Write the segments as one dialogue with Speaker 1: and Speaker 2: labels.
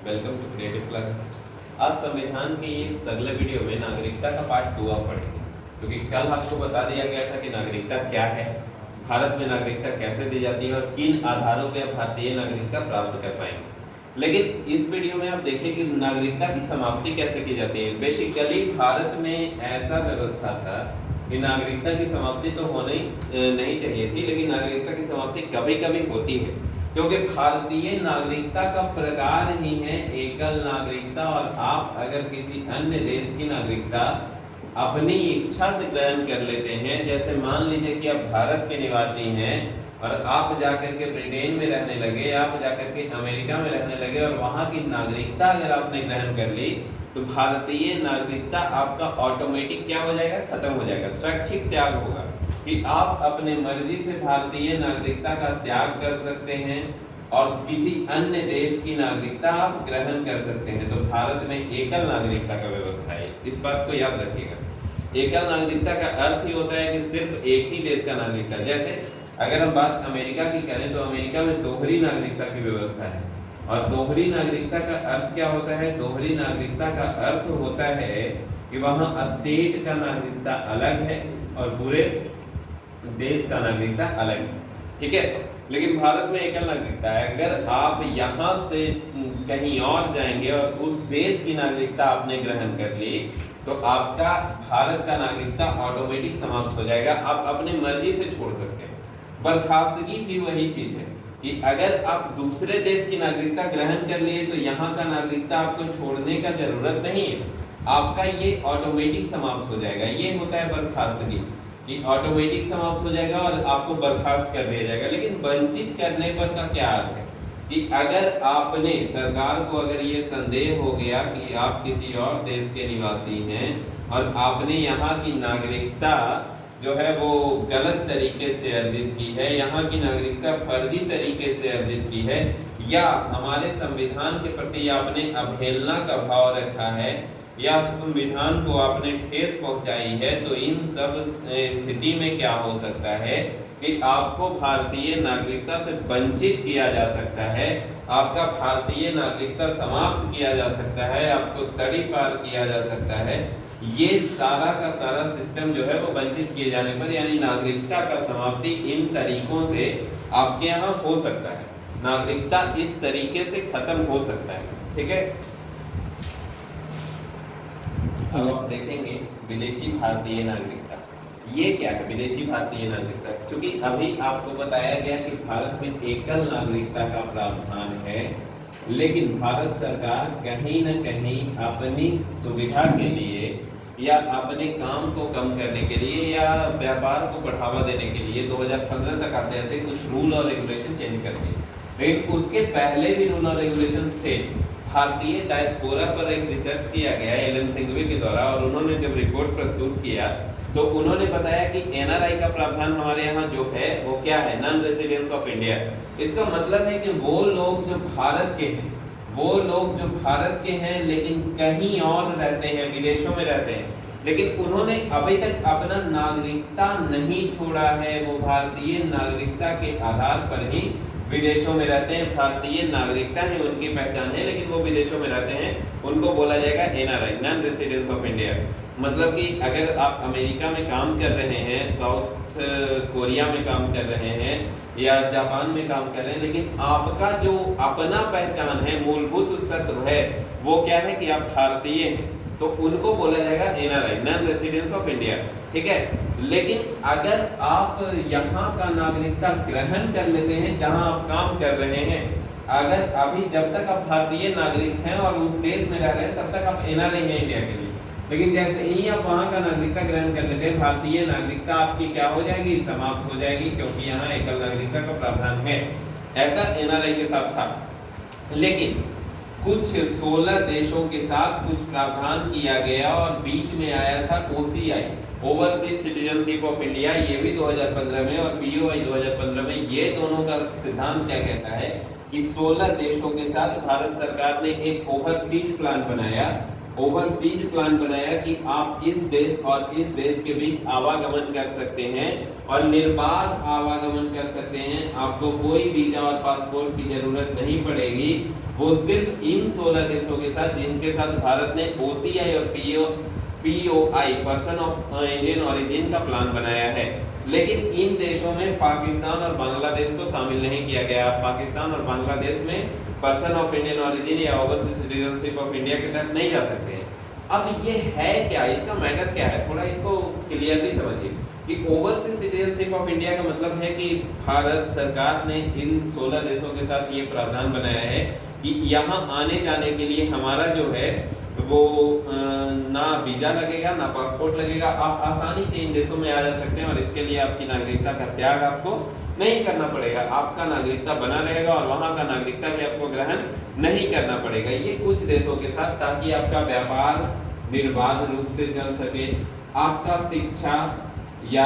Speaker 1: Welcome to creative classes. आज संविधान के इस अगले वीडियो में नागरिकता का पार्ट 2 आप पढ़ेंगे, क्योंकि कल आपको बता दिया गया था कि नागरिकता क्या है, भारत में नागरिकता कैसे दी जाती है और किन आधारों पर आप भारतीय नागरिकता प्राप्त कर पाएंगे। लेकिन इस वीडियो में आप देखिए कि नागरिकता की समाप्ति कैसे की जाती है। बेसिकली भारत में ऐसा व्यवस्था था कि नागरिकता की समाप्ति तो होनी नहीं चाहिए थी, लेकिन नागरिकता की समाप्ति कभी कभी होती है, क्योंकि भारतीय नागरिकता का प्रकार ही है एकल नागरिकता। और आप अगर किसी अन्य देश की नागरिकता अपनी इच्छा से ग्रहण कर लेते हैं, जैसे मान लीजिए कि आप भारत के निवासी हैं और आप जाकर के ब्रिटेन में रहने लगे, आप जाकर के अमेरिका में रहने लगे और वहां की नागरिकता अगर आपने ग्रहण कर ली, तो भारतीय नागरिकता आपका ऑटोमेटिक क्या हो जाएगा, खत्म हो जाएगा, स्वैच्छिक त्याग होगा कि आप अपने मर्जी से भारतीय नागरिकता का त्याग कर सकते हैं और किसी अन्य देश की नागरिकता आप ग्रहण कर सकते हैं। तो भारत में एकल नागरिकता का व्यवस्था है, इस बात को याद रखिएगा। एकल नागरिकता का अर्थ ही होता है कि सिर्फ एक ही देश का नागरिकता। जैसे अगर हम बात अमेरिका की करें तो अमेरिका में दोहरी नागरिकता की व्यवस्था है। और दोहरी नागरिकता का अर्थ क्या होता है? दोहरी नागरिकता का अर्थ होता है कि वहां स्टेट का नागरिकता अलग है और पूरे देश का नागरिकता अलग है, ठीक है। लेकिन भारत में एकल नागरिकता है। अगर आप यहाँ से कहीं और जाएंगे और उस देश की नागरिकता आपने ग्रहण कर ली, तो आपका भारत का नागरिकता ऑटोमेटिक समाप्त हो जाएगा, आप अपने मर्जी से छोड़ सकते हैं। बर्खास्तगी भी वही चीज है कि अगर आप दूसरे देश की नागरिकता ग्रहण कर लिए तो यहाँ का नागरिकता आपको छोड़ने का जरूरत नहीं है, आपका ये ऑटोमेटिक समाप्त हो जाएगा। ये होता है बर्खास्तगी, कि ऑटोमेटिक समाप्त हो जाएगा और आपको बर्खास्त कर दिया जाएगा। लेकिन वंचित करने पर का क्या अर्थ है कि अगर आपने सरकार को अगर ये संदेह हो गया कि आप किसी और देश के निवासी हैं और आपने यहाँ की नागरिकता जो है वो गलत तरीके से अर्जित की है, यहाँ की नागरिकता फर्जी तरीके से अर्जित की है, या हमारे संविधान के प्रति आपने अवहेलना का भाव रखा है या संविधान को आपने ठेस पहुंचाई है, तो इन सब स्थिति में क्या हो सकता है कि आपको भारतीय नागरिकता से वंचित किया जा सकता है, आपका भारतीय नागरिकता समाप्त किया जा सकता है, आपको तड़ीपार किया जा सकता है। ये सारा का सारा सिस्टम जो है वो वंचित किए जाने पर, यानी नागरिकता का समाप्ति इन तरीकों से आपके यहाँ हो सकता है, नागरिकता इस तरीके से खत्म हो सकता है, ठीक है। अब आप देखेंगे विदेशी भारतीय नागरिकता, ये क्या है विदेशी भारतीय नागरिकता? क्योंकि अभी आपको बताया गया कि भारत में एकल नागरिकता का प्रावधान है, लेकिन भारत सरकार कहीं न कहीं अपनी सुविधा के लिए या अपने काम को कम करने के लिए या व्यापार को बढ़ावा देने के लिए 2015 तक आते आते कुछ रूल और रेगुलेशन चेंज कर दिए। लेकिन उसके पहले भी रूल और रेगुलेशंस थे। भारतीय डायस्पोरा पर एक रिसर्च किया गया एलन सिंघवी के द्वारा, और उन्होंने जब रिपोर्ट प्रस्तुत किया तो उन्होंने बताया कि एनआरआई का प्रावधान हमारे यहाँ जो है वो क्या है, नॉन रेजिडेंस ऑफ इंडिया। इसका मतलब है कि वो लोग जो भारत के हैं, वो लोग जो भारत के हैं लेकिन कहीं और रहते हैं, विदेशों में रहते हैं, लेकिन उन्होंने अभी तक अपना नागरिकता नहीं छोड़ा है, वो भारतीय नागरिकता के आधार पर ही विदेशों में रहते हैं, भारतीय नागरिकता है उनकी पहचान है, लेकिन वो विदेशों में रहते हैं, उनको बोला जाएगा NRI, non residence of India. मतलब कि अगर आप अमेरिका में काम कर रहे हैं, साउथ कोरिया में काम कर रहे हैं या जापान में काम कर रहे हैं, लेकिन आपका जो अपना पहचान है, मूलभूत तत्व है, वो क्या है कि आप भारतीय हैं, तो उनको बोला जाएगा NRI, non residence of India, ठीक है। लेकिन अगर आप यहाँ का नागरिकता ग्रहण कर लेते हैं जहाँ आप काम कर रहे हैं, अगर अभी जब तक आप भारतीय नागरिक हैं और उस देश में रह रहे हैं तब तक आप एनआरआई हैं इंडिया के लिए, लेकिन जैसे ही आप वहाँ का नागरिकता ग्रहण कर लेते हैं, भारतीय नागरिकता आपकी क्या हो जाएगी, समाप्त हो जाएगी, क्योंकि यहाँ एकल नागरिकता का प्रावधान है। ऐसा एनआरआई के साथ था, लेकिन कुछ 16 देशों के साथ कुछ प्रावधान किया गया और बीच में आया था OCI, overseas citizenship of India, ये भी 2015 में, और बीओआई 2015 में। ये दोनों का सिद्धांत क्या कहता है कि 16 देशों के साथ भारत सरकार ने एक ओवरसीज प्लान बनाया, ओवरसीज प्लान बनाया कि आप इस देश और इस देश के बीच आवागमन कर सकते हैं और निर्बाध आवागमन कर सकते हैं, आपको कोई वीजा और पासपोर्ट की जरूरत नहीं पड़ेगी, वो सिर्फ इन 16 देशों के साथ जिनके साथ भारत ने OCI और POI person of Indian origin का प्लान बनाया है। लेकिन इन देशों में पाकिस्तान और बांग्लादेश को शामिल नहीं किया गया। पाकिस्तान और बांग्लादेश में पर्सन ऑफ इंडियन ओरिजिन या ओवरसीज सिटीजनशिप ऑफ इंडिया के तहत नहीं जा सकते हैं। अब ये है क्या, इसका मैटर क्या है, थोड़ा इसको क्लियरली समझिए कि ओवरसीज सिटीजनशिप ऑफ इंडिया का मतलब है कि भारत सरकार ने इन 16 देशों के साथ ये प्रावधान बनाया है कि यहाँ आने जाने के लिए हमारा जो है वो ना वीजा लगेगा ना पासपोर्ट लगेगा, आप आसानी से इन देशों में आ जा सकते हैं और इसके लिए आपकी नागरिकता का त्याग आपको नहीं करना पड़ेगा। आपका नागरिकता बना रहेगा और वहाँ का नागरिकता भी आपको ग्रहण नहीं करना पड़ेगा। ये कुछ देशों के साथ, ताकि आपका व्यापार निर्बाध रूप से चल सके, आपका शिक्षा या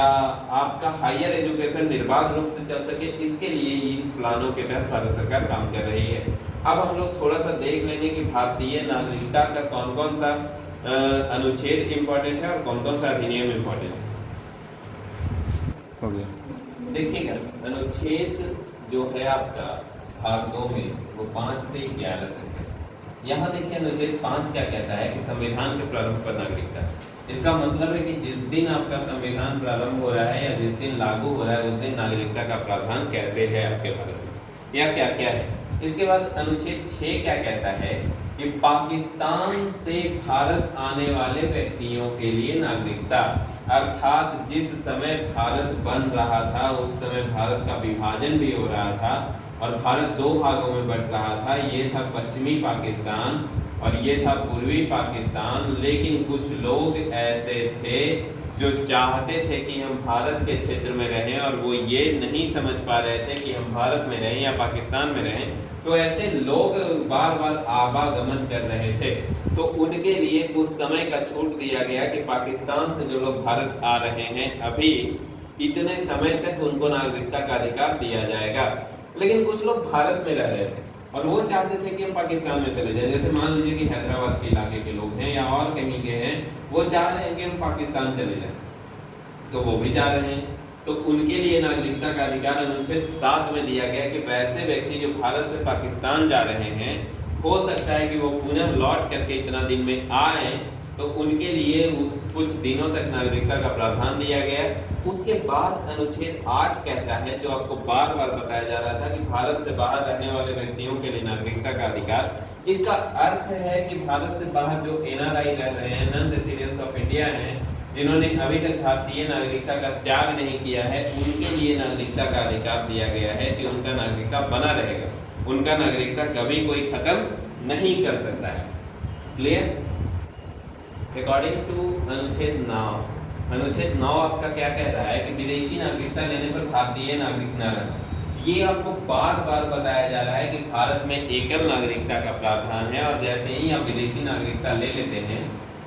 Speaker 1: आपका हायर एजुकेशन निर्बाध रूप से चल सके, इसके लिए इन प्लानों के तहत भारत सरकार काम कर रही है। अब हम लोग थोड़ा सा देख लेंगे कि भारतीय नागरिकता का कौन कौन सा अनुच्छेद इम्पोर्टेंट है और कौन कौन सा अधिनियम इम्पोर्टेंट है। देखिएगा, अनुच्छेद जो है आपका भाग 2 में वो 5 से 11 तक है। यहाँ देखिए अनुच्छेद 5 क्या कहता है कि संविधान के प्रारंभ पर नागरिकता। इसका मतलब है कि जिस दिन आपका संविधान प्रारंभ हो रहा है या जिस दिन लागू हो रहा है उस दिन नागरिकता का प्रावधान कैसे है आपके भारत में या क्या क्या है। इसके बाद अनुच्छेद 6 क्या कहता है कि पाकिस्तान से भारत आने वाले व्यक्तियों के लिए नागरिकता, अर्थात जिस समय भारत बन रहा था उस समय भारत का विभाजन भी हो रहा था और भारत 2 भागों में बंट रहा था। ये था पश्चिमी पाकिस्तान और ये था पूर्वी पाकिस्तान। लेकिन कुछ लोग ऐसे थे जो चाहते थे कि हम भारत के क्षेत्र में रहें और वो ये नहीं समझ पा रहे थे कि हम भारत में रहें या पाकिस्तान में रहें, तो ऐसे लोग बार बार आवागमन कर रहे थे। तो उनके लिए कुछ समय का छूट दिया गया कि पाकिस्तान से जो लोग भारत आ रहे हैं अभी इतने समय तक उनको नागरिकता का अधिकार दिया जाएगा। लेकिन कुछ लोग भारत में रह रहे थे और वो चाहते थे कि हम पाकिस्तान में चले जाएं। जैसे मान लीजिए कि हैदराबाद के इलाके के लोग हैं या और कहीं के हैं, वो चाह रहे हैं कि हम पाकिस्तान चले जाएं, तो वो भी जा रहे हैं। तो उनके लिए नागरिकता का अधिकार अनुच्छेद 7 में दिया गया कि वैसे व्यक्ति जो भारत से पाकिस्तान जा रहे हैं, हो सकता है कि वो पुनः लौट करके इतना दिन में आए, तो उनके लिए कुछ दिनों तक नागरिकता का प्रावधान दिया गया। उसके बाद अनुच्छेद 8 कहता है, जो आपको बार बार बताया जा रहा था कि भारत से बाहर रहने वाले व्यक्तियों के लिए नागरिकता का अधिकार। इसका अर्थ है कि भारत से बाहर जो NRI रह रहे हैं, नॉन रेसिडेंट्स ऑफ इंडिया हैं, जिन्होंने अभी तक भारतीय नागरिकता का त्याग नहीं किया है, उनके लिए नागरिकता का अधिकार दिया गया है कि उनका नागरिकता बना रहेगा, उनका नागरिकता कभी कोई खत्म नहीं कर सकता है। क्लियर? अकॉर्डिंग टू अनुच्छेद 9, अनुच्छेद 9 आपका क्या कहता है कि विदेशी नागरिकता लेने पर भारतीय नागरिक न रहना। ये आपको बार बार बताया जा रहा है कि भारत में एकल नागरिकता का प्रावधान है और जैसे ही आप विदेशी नागरिकता ले लेते हैं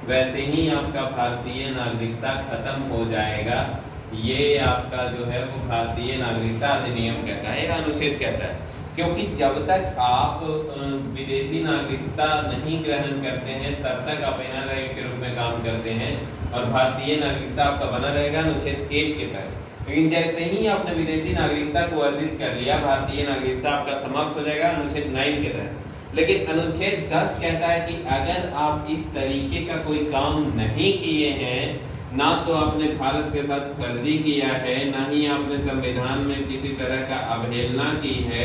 Speaker 1: वैसे ही आपका भारतीय नागरिकता खत्म हो जाएगा। ये आपका जो है वो भारतीय नागरिकता अधिनियम कहता है या अनुच्छेद कहता है, क्योंकि जब तक आप विदेशी नागरिकता नहीं ग्रहण करते हैं तब तक आप NRI के रूप में काम करते हैं और भारतीय नागरिकता आपका बना रहेगा अनुच्छेद 8 के तहत। लेकिन जैसे ही आपने विदेशी नागरिकता को अर्जित कर लिया, भारतीय नागरिकता आपका समाप्त हो जाएगा अनुच्छेद 9 के तहत। लेकिन अनुच्छेद 10 कहता है कि अगर आप इस तरीके का कोई काम नहीं किए हैं, ना तो आपने भारत के साथ फर्जी किया है, ना ही आपने संविधान में किसी तरह का अवहेलना की है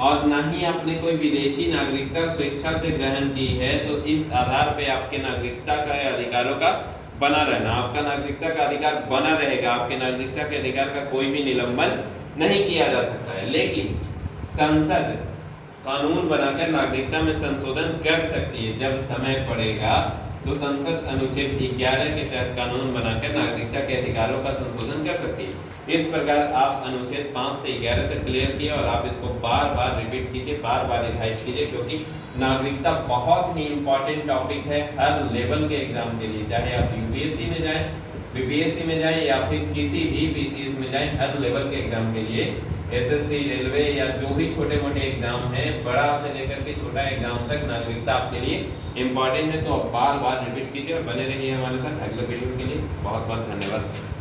Speaker 1: और ना ही आपने कोई विदेशी नागरिकता स्वेच्छा से ग्रहण की है, तो इस आधार पे आपके नागरिकता का अधिकारों का बना रहना, आपका नागरिकता का अधिकार बना रहेगा। आपके नागरिकता के अधिकार का कोई भी निलंबन नहीं किया जा सकता है। लेकिन संसद कानून बनाकर नागरिकता में संशोधन कर सकती है। जब समय पड़ेगा तो संसद अनुच्छेद 11 के तहत कानून बनाकर नागरिकता के अधिकारों का संशोधन कर सकती है। इस प्रकार आप अनुच्छेद 5 से 11 तक क्लियर किए और आप इसको बार बार रिपीट कीजिए, बार बार रिवाइज कीजिए, क्योंकि नागरिकता बहुत ही इंपॉर्टेंट टॉपिक है हर लेवल के एग्जाम के लिए। चाहे आप UPSC में जाएं, BPSC में जाएं या फिर किसी भी BCS में जाएं, हर लेवल के एग्जाम के लिए, SSC, रेलवे या जो भी छोटे मोटे एग्जाम है, बड़ा से लेकर के छोटा एग्जाम तक नागरिकता आपके लिए इंपॉर्टेंट है। तो आप बार बार रिपीट कीजिए और बने रहिए हमारे साथ अगले वीडियो के लिए। बहुत बहुत धन्यवाद।